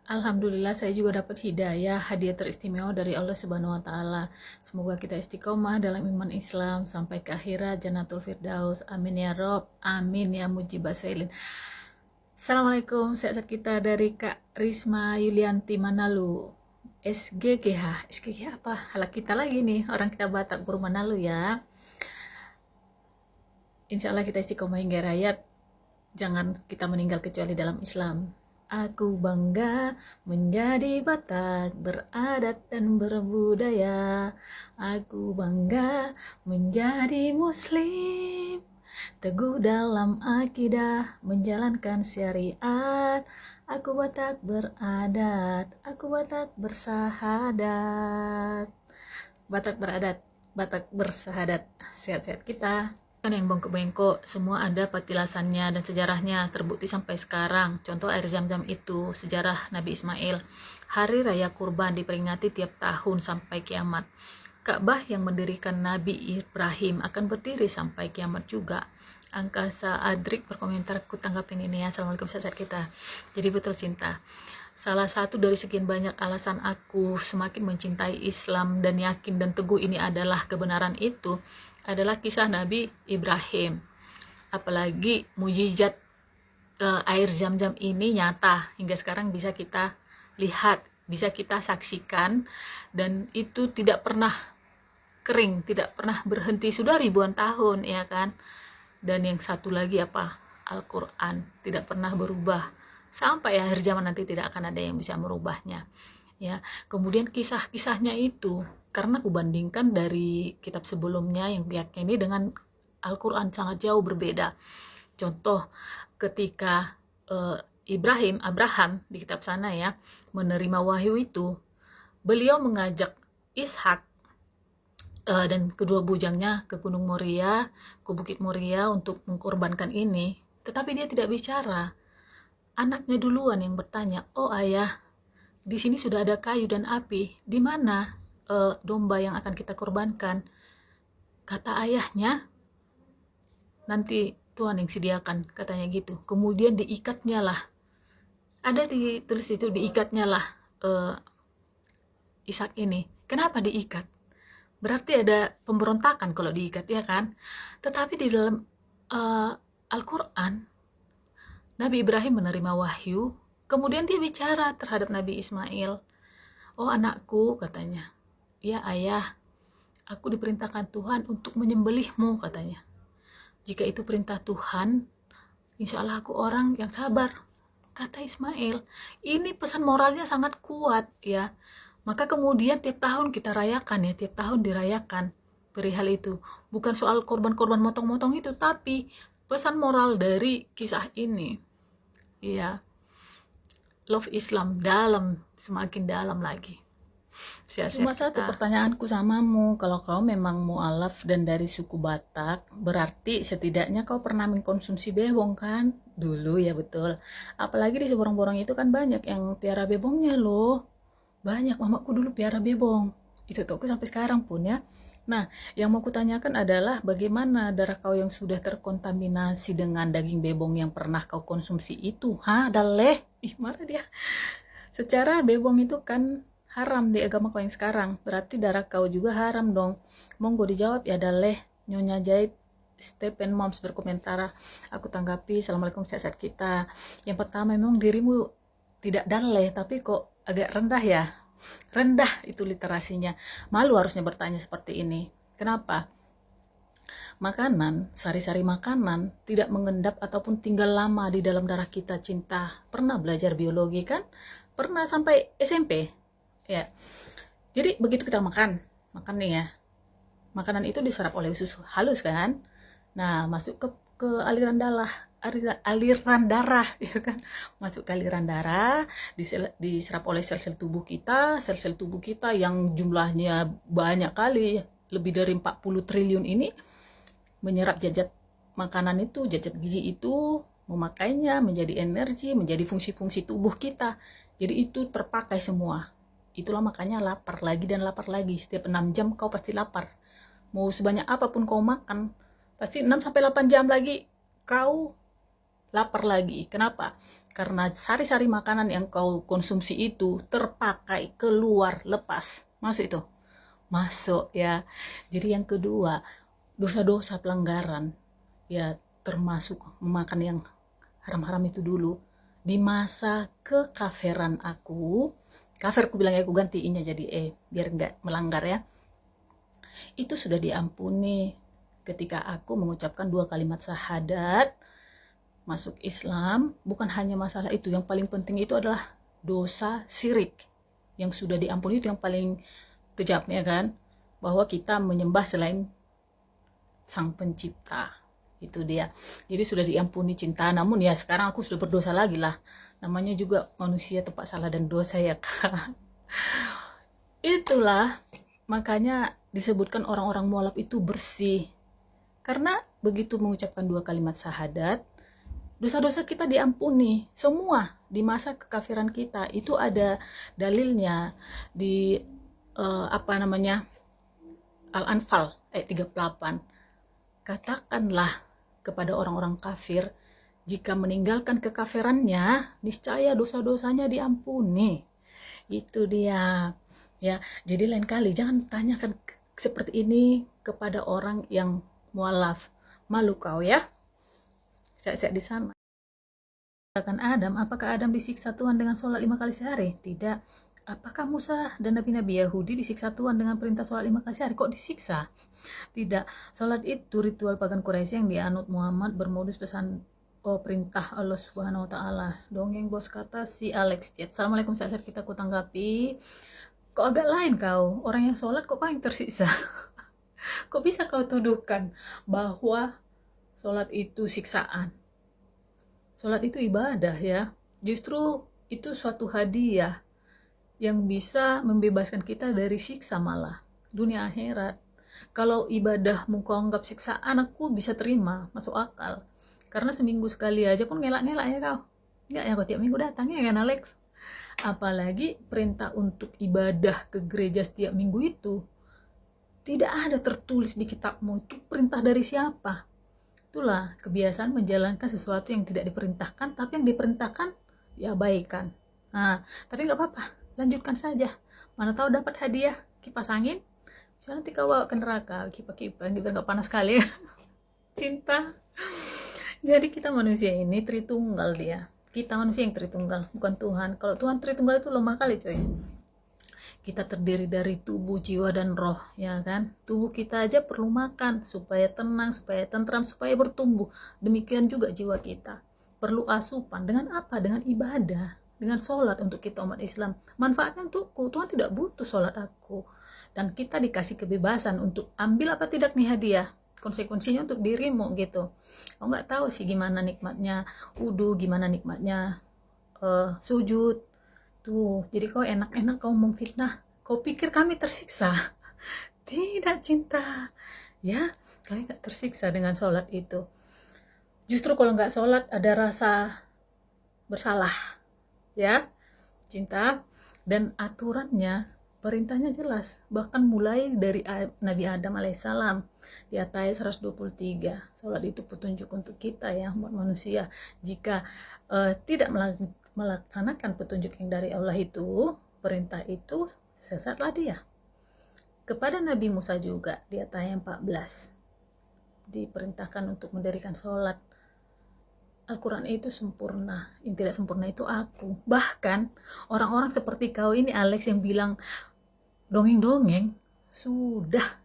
Alhamdulillah saya juga dapat hidayah, hadiah teristimewa dari Allah Subhanahu wa taala. Semoga kita istiqomah dalam iman Islam sampai ke akhirat Jannatul Firdaus. Amin ya Rob. Amin ya Mujibah Sailin. Assalamualaikum, sehat kita dari Kak Risma Yulianti Manalu. SGGH apa? Halak kita lagi nih, orang kita Batak Buru Manalu ya. Insya Allah kita istiqomah hingga rayat. Jangan kita meninggal kecuali dalam Islam. Aku bangga menjadi Batak, beradat dan berbudaya. Aku bangga menjadi Muslim, teguh dalam akidah, menjalankan syariat. Aku Batak beradat, aku Batak bersahadat. Batak beradat, Batak bersahadat. Sehat-sehat kita. Kan yang bengkok-bengkok semua ada petilasannya dan sejarahnya terbukti sampai sekarang. Contoh air zam-zam itu, sejarah Nabi Ismail. Hari raya kurban diperingati tiap tahun sampai kiamat. Ka'bah yang mendirikan Nabi Ibrahim akan berdiri sampai kiamat juga. Angkasa Adrik berkomentar, aku tanggapin ini ya. Assalamualaikum sahabat kita. Jadi betul cinta. Salah satu dari sekian banyak alasan aku semakin mencintai Islam dan yakin dan teguh ini adalah kebenaran itu adalah kisah Nabi Ibrahim. Apalagi mujizat air zam-zam ini nyata hingga sekarang bisa kita lihat, bisa kita saksikan, dan itu tidak pernah kering, tidak pernah berhenti, sudah ribuan tahun ya kan. Dan yang satu lagi apa? Al-Quran tidak pernah berubah sampai akhir zaman, nanti tidak akan ada yang bisa merubahnya ya. Kemudian kisah-kisahnya itu, karena aku bandingkan dari kitab sebelumnya yang diyakini dengan Al-Quran sangat jauh berbeda. Contoh ketika Abraham di kitab sana ya menerima wahyu itu, beliau mengajak Ishak dan kedua bujangnya ke Gunung Moria, ke Bukit Moria untuk mengkorbankan ini, tetapi dia tidak bicara. Anaknya duluan yang bertanya, "Oh ayah, di sini sudah ada kayu dan api. Di mana domba yang akan kita korbankan?" Kata ayahnya, "Nanti Tuhan yang sediakan," katanya gitu. Kemudian diikatnya lah. Ada ditulis itu, diikatnya lah Ishak ini. Kenapa diikat? Berarti ada pemberontakan kalau diikat ya kan? Tetapi di dalam Al-Quran, Nabi Ibrahim menerima wahyu, kemudian dia bicara terhadap Nabi Ismail. "Oh anakku," katanya, "ya ayah, aku diperintahkan Tuhan untuk menyembelihmu," katanya. "Jika itu perintah Tuhan, insya Allah aku orang yang sabar," kata Ismail. Ini pesan moralnya sangat kuat ya. Maka kemudian tiap tahun kita rayakan ya, tiap tahun dirayakan perihal itu. Bukan soal korban-korban motong-motong itu, tapi pesan moral dari kisah ini. Iya, love Islam dalam, semakin dalam lagi. Cuma satu pertanyaanku samamu, kalau kau memang mu'alaf dan dari suku Batak, berarti setidaknya kau pernah mengkonsumsi bebong kan? Dulu ya betul. Apalagi di Seborong-Borong itu kan banyak yang piara bebongnya loh. Banyak, mamaku dulu piara bebong. Itu tuh aku sampai sekarang pun ya. Nah, yang mau kutanyakan adalah bagaimana darah kau yang sudah terkontaminasi dengan daging bebong yang pernah kau konsumsi itu? Daleh? Ih, marah dia. Secara bebong itu kan haram di agama kau yang sekarang. Berarti darah kau juga haram dong. Monggo dijawab ya Daleh. Nyonya Jahit Stephen Moms berkomentar. Aku tanggapi. Assalamualaikum sehat kita. Yang pertama, memang dirimu tidak Daleh, tapi kok agak rendah ya. Rendah itu literasinya. Malu harusnya bertanya seperti ini. Kenapa? Makanan, sari-sari makanan tidak mengendap ataupun tinggal lama di dalam darah kita cinta. Pernah belajar biologi kan? Pernah sampai SMP ya. Jadi begitu kita makan nih ya, makanan itu diserap oleh usus halus kan. Nah, masuk ke aliran darah ya kan, masuk ke aliran darah, diserap oleh sel-sel tubuh kita. Sel-sel tubuh kita yang jumlahnya banyak kali, lebih dari 40 triliun ini menyerap zat makanan itu, zat gizi itu, memakainya menjadi energi, menjadi fungsi-fungsi tubuh kita. Jadi itu terpakai semua. Itulah makanya lapar lagi dan lapar lagi. Setiap 6 jam kau pasti lapar. Mau sebanyak apapun kau makan, pasti 6-8 jam lagi kau lapar lagi. Kenapa? karena sari-sari makanan yang kau konsumsi itu terpakai, keluar, lepas. Masuk itu? Masuk ya. Jadi yang kedua, dosa-dosa pelanggaran, ya termasuk memakan yang haram-haram itu dulu. Di masa kekafiran aku, kafir aku bilang ya, aku gantiinnya jadi biar nggak melanggar ya. Itu sudah diampuni ketika aku mengucapkan 2 kalimat syahadat, masuk Islam. Bukan hanya masalah itu, yang paling penting itu adalah dosa syirik yang sudah diampuni. Itu yang paling kejam ya kan, bahwa kita menyembah selain sang pencipta. Itu dia. Jadi sudah diampuni cinta. Namun ya sekarang aku sudah berdosa lagi lah. Namanya juga manusia, tempat salah dan dosa ya kak. Itulah makanya disebutkan orang-orang mualaf itu bersih. Karena begitu mengucapkan 2 kalimat syahadat, dosa-dosa kita diampuni. Semua di masa kekafiran kita. Itu ada dalilnya di Al-Anfal ayat 38. Katakanlah kepada orang-orang kafir, jika meninggalkan kekafirannya, niscaya dosa-dosanya diampuni. Itu dia. Ya, jadi lain kali jangan tanyakan seperti ini kepada orang yang mualaf. Malu kau ya. Siap-siap di sana. Katakan Adam, apakah Adam disiksa Tuhan dengan sholat 5 kali sehari? Tidak. Apakah Musa dan nabi-nabi Yahudi disiksa Tuhan dengan perintah sholat 5 kali sehari? Kok disiksa? Tidak. Sholat itu ritual pagan Quraisy yang dianut Muhammad bermodus pesan perintah Allah Subhanahu wa taala. Dongeng bos, kata si Alex Chat. Assalamualaikum, saat kita ku tanggapi. Kok agak lain kau? Orang yang sholat kok paling tersiksa? Kok bisa kau tuduhkan bahwa sholat itu siksaan? Sholat itu ibadah ya. Justru itu suatu hadiah yang bisa membebaskan kita dari siksa malah dunia akhirat. Kalau ibadahmu kau anggap siksaan, aku bisa terima, masuk akal. Karena seminggu sekali aja pun ngelak-ngelak ya kau. Enggak ya, kau tiap minggu datang ya kan Alex? Apalagi perintah untuk ibadah ke gereja setiap minggu itu tidak ada tertulis di kitabmu. Itu perintah dari siapa? Itulah kebiasaan menjalankan sesuatu yang tidak diperintahkan, tapi yang diperintahkan diabaikan. Nah, tapi nggak apa-apa, lanjutkan saja. Mana tahu dapat hadiah kipas angin. Misalnya nanti kau bawa ke neraka, kipas-kipas, biar nggak panas sekali ya. Cinta. Jadi kita manusia ini Tritunggal dia. Kita manusia yang Tritunggal, bukan Tuhan. Kalau Tuhan Tritunggal itu lemah kali coy. Kita terdiri dari tubuh, jiwa, dan roh, ya kan? Tubuh kita aja perlu makan supaya tenang, supaya tentram, supaya bertumbuh. Demikian juga jiwa kita. Perlu asupan. Dengan apa? Dengan ibadah. Dengan sholat untuk kita umat Islam. Manfaatnya untukku. Tuhan tidak butuh sholat aku. Dan kita dikasih kebebasan untuk ambil apa tidak nih hadiah. Konsekuensinya untuk dirimu gitu. Kau nggak tahu sih gimana nikmatnya wudu, gimana nikmatnya sujud. Tuh, jadi kau enak-enak kau memfitnah. Kau pikir kami tersiksa? Tidak, cinta. Ya, kami nggak tersiksa dengan sholat itu. Justru kalau nggak sholat ada rasa bersalah. Ya, cinta. Dan aturannya, perintahnya jelas. Bahkan mulai dari Nabi Adam alaihissalam. Di ayat 123. Sholat itu petunjuk untuk kita ya, umat manusia. Jika tidak melaksanakan petunjuk yang dari Allah itu, perintah itu, sesatlah dia. Kepada Nabi Musa juga di ayat 14 diperintahkan untuk mendirikan sholat. Al-Quran itu sempurna, yang tidak sempurna itu aku. Bahkan orang-orang seperti kau ini Alex yang bilang dongeng-dongeng, sudah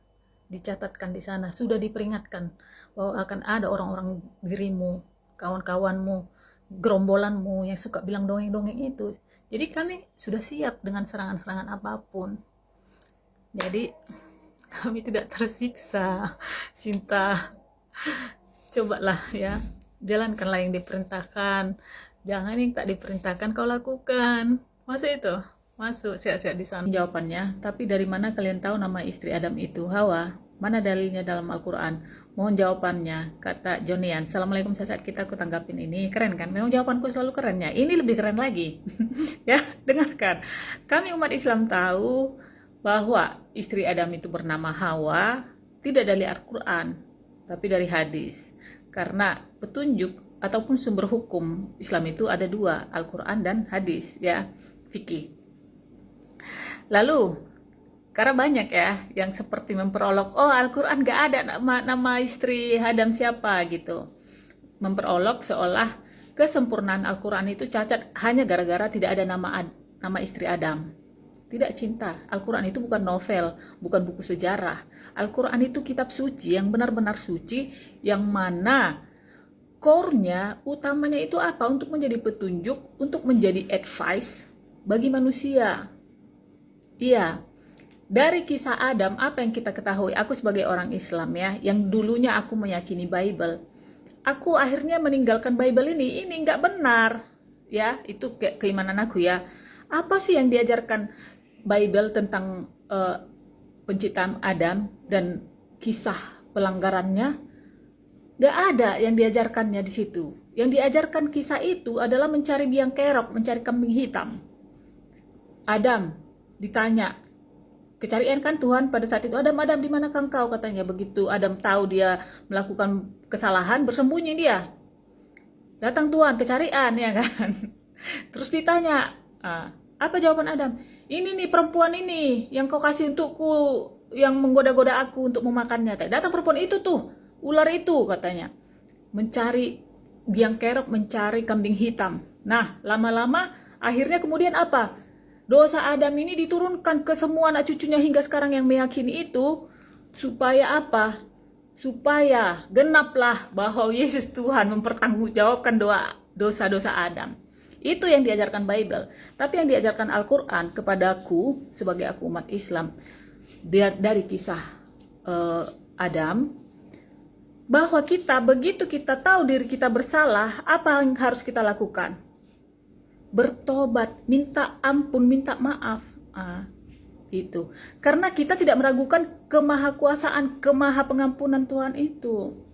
dicatatkan di sana, sudah diperingatkan bahwa akan ada orang-orang dirimu, kawan-kawanmu, gerombolanmu yang suka bilang dongeng-dongeng itu. Jadi kami sudah siap dengan serangan-serangan apapun. Jadi kami tidak tersiksa, cinta. Cobalah ya, jalankanlah yang diperintahkan, jangan yang tak diperintahkan kau lakukan. Masa itu? Masuk, siap-siap di sana. Jawabannya, tapi dari mana kalian tahu nama istri Adam itu Hawa? Mana dalilnya dalam Al-Quran? Mohon jawabannya, kata Jonian. Assalamualaikum, saat kita aku tanggapin ini. Keren kan? Memang jawabanku selalu keren ya. Ini lebih keren lagi. Ya, dengarkan. Kami umat Islam tahu bahwa istri Adam itu bernama Hawa, tidak dari Al-Quran, tapi dari hadis. Karena petunjuk ataupun sumber hukum Islam itu ada dua, Al-Quran dan hadis, ya, fikih. Lalu karena banyak ya yang seperti memperolok, oh Al-Quran gak ada nama istri Adam siapa gitu, memperolok seolah kesempurnaan Al-Quran itu cacat hanya gara-gara tidak ada nama istri Adam. Tidak, cinta. Al-Quran itu bukan novel, bukan buku sejarah. Al-Quran itu kitab suci yang benar-benar suci, yang mana core-nya, utamanya itu apa? Untuk menjadi petunjuk, untuk menjadi advice bagi manusia. Iya, dari kisah Adam, apa yang kita ketahui? Aku sebagai orang Islam ya, yang dulunya aku meyakini Bible, aku akhirnya meninggalkan Bible ini nggak benar. Ya, itu keimanan aku ya. Apa sih yang diajarkan Bible tentang penciptaan Adam dan kisah pelanggarannya? Gak ada yang diajarkannya di situ. Yang diajarkan kisah itu adalah mencari biang kerok, mencari kambing hitam. Adam ditanya, kecarian kan Tuhan pada saat itu, Adam, di manakah engkau? Katanya begitu. Adam tahu dia melakukan kesalahan, bersembunyi dia. Datang Tuhan, kecarian ya kan. Terus ditanya, apa jawaban Adam? Ini nih perempuan ini yang kau kasih untukku, yang menggoda-goda aku untuk memakannya. Datang perempuan itu tuh, ular itu katanya. Mencari biang kerok, mencari kambing hitam. Nah, lama-lama akhirnya kemudian apa? Dosa Adam ini diturunkan ke semua anak cucunya hingga sekarang yang meyakini itu. Supaya apa? Supaya genaplah bahwa Yesus Tuhan mempertanggungjawabkan dosa-dosa Adam. Itu yang diajarkan Bible. Tapi yang diajarkan Al-Quran kepadaku sebagai aku umat Islam dari kisah Adam, bahwa kita begitu kita tahu diri kita bersalah, apa yang harus kita lakukan? Bertobat, minta ampun, minta maaf. Itu. Karena kita tidak meragukan kemahakuasaan, kemahapengampunan Tuhan itu.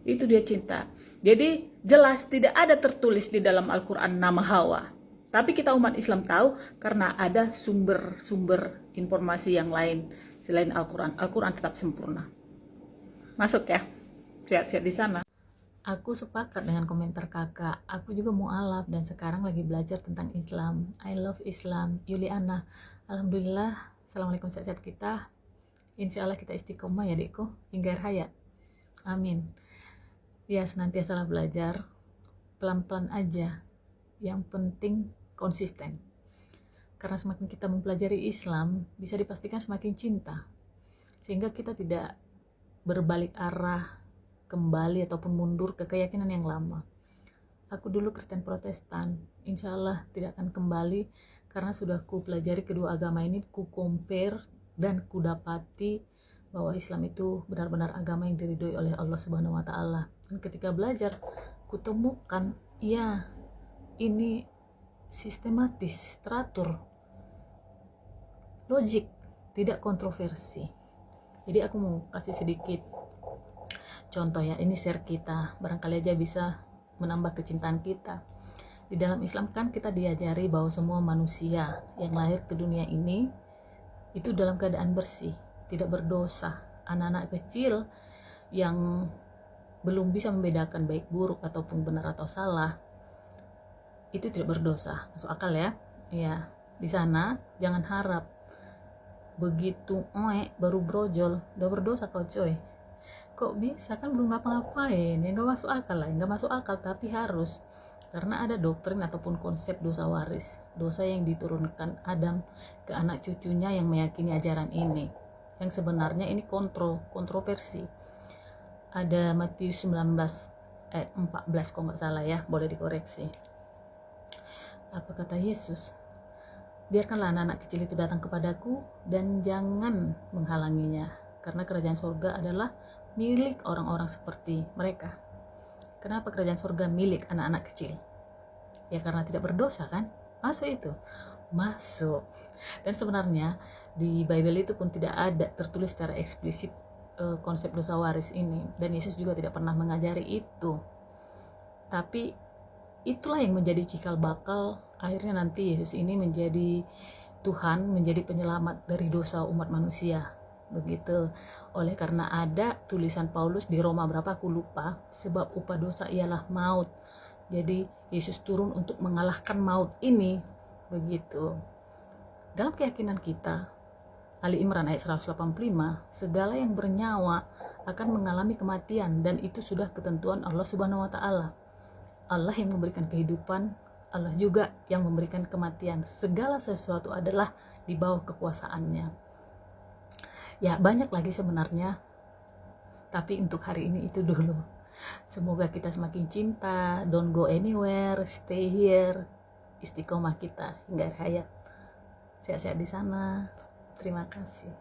Itu dia cinta. Jadi jelas tidak ada tertulis di dalam Al-Quran nama Hawa. Tapi kita umat Islam tahu karena ada sumber-sumber informasi yang lain selain Al-Quran. Al-Quran tetap sempurna. Masuk ya. Sehat-sehat di sana. Aku sepakat dengan komentar kakak. Aku juga mu'alaf dan sekarang lagi belajar tentang Islam. I love Islam. Yuliana. Alhamdulillah. Assalamualaikum, sehat-sehat kita. Insya Allah kita istiqomah ya dekku. Hingga hayat. Amin. Ya, senantiasa belajar, pelan-pelan aja, yang penting konsisten. Karena semakin kita mempelajari Islam, bisa dipastikan semakin cinta, sehingga kita tidak berbalik arah kembali ataupun mundur ke keyakinan yang lama. Aku dulu Kristen Protestan, insya Allah tidak akan kembali, karena sudah ku pelajari kedua agama ini, ku compare dan ku dapati bahwa Islam itu benar-benar agama yang diridhoi oleh Allah Subhanahu wa Ta'ala. Dan ketika belajar, kutemukan, ya, ini sistematis, teratur, logik, tidak kontroversi. Jadi aku mau kasih sedikit contoh ya, ini share kita, barangkali aja bisa menambah kecintaan kita. Di dalam Islam kan kita diajari bahwa semua manusia yang lahir ke dunia ini itu dalam keadaan bersih, tidak berdosa. Anak-anak kecil yang belum bisa membedakan baik buruk ataupun benar atau salah itu tidak berdosa. Masuk akal ya? Ya, di sana jangan harap begitu baru brojol udah berdosa kau coy. Kok bisa, kan belum ngapa-ngapain ya, nggak masuk akal lah, nggak masuk akal. Tapi harus, karena ada doktrin ataupun konsep dosa waris, dosa yang diturunkan Adam ke anak cucunya yang meyakini ajaran ini, yang sebenarnya ini kontroversi. Ada Matius 14 kalau nggak salah ya, boleh dikoreksi. Apa kata Yesus? Biarkanlah anak-anak kecil itu datang kepadaku dan jangan menghalanginya, karena kerajaan surga adalah milik orang-orang seperti mereka. Kenapa kerajaan surga milik anak-anak kecil? Ya karena tidak berdosa kan? Masuk itu? Masuk. Dan sebenarnya di Bible itu pun tidak ada tertulis secara eksplisit konsep dosa waris ini. Dan Yesus juga tidak pernah mengajari itu. Tapi itulah yang menjadi cikal bakal akhirnya nanti Yesus ini menjadi Tuhan, menjadi penyelamat dari dosa umat manusia. begitu. Oleh karena ada tulisan Paulus di Roma berapa aku lupa, sebab upah dosa ialah maut. Jadi Yesus turun untuk mengalahkan maut ini, begitu. Dalam keyakinan kita, Ali Imran ayat 185, segala yang bernyawa akan mengalami kematian, dan itu sudah ketentuan Allah Subhanahu wa taala. Allah yang memberikan kehidupan, Allah juga yang memberikan kematian. Segala sesuatu adalah di bawah kekuasaannya. Ya, banyak lagi sebenarnya, tapi untuk hari ini itu dulu. Semoga kita semakin cinta, don't go anywhere, stay here, istiqomah kita hingga akhir hayat. Sehat-sehat di sana. Terima kasih.